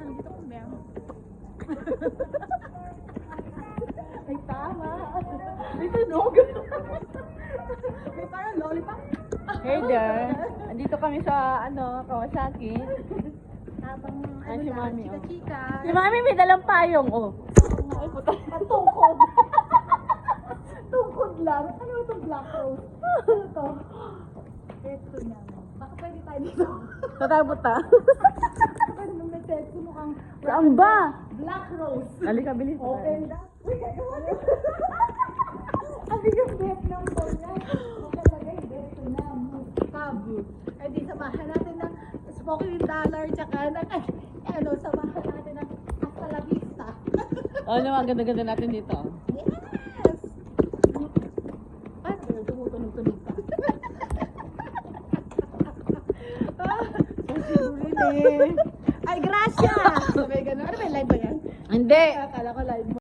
Ano dito kung meron? Ay, tama. May tunog. May parang lollipop. Hey there. Andito kami sa Kawasaki. Habang Ay, si Mami, oh. chika-chika. Si Mami may dalang payong, oh. Ay, puta. Ang tungkod. Tungkod lang. Ano itong black rose? Ano to? Ito na. Baka pwede tayo dito. Tatabuta. Pwede nung nag-text mukhang Saan ba? black rose. Halika, bilis. Open na. Uy, gagawa na. Ang yung Vietnam po niya. Nakalagay Vietnam. Kabu. Eh di samahan natin ng smoking dollar tsaka samahan natin ng hasta la vista. Ano, ang ganda-ganda natin dito. Yes! Ay, tumutunog-tunog pa. Ay, gracia! Sabay gano'n. Ano ba, live ba yan? Hindi. Akala ko live mo.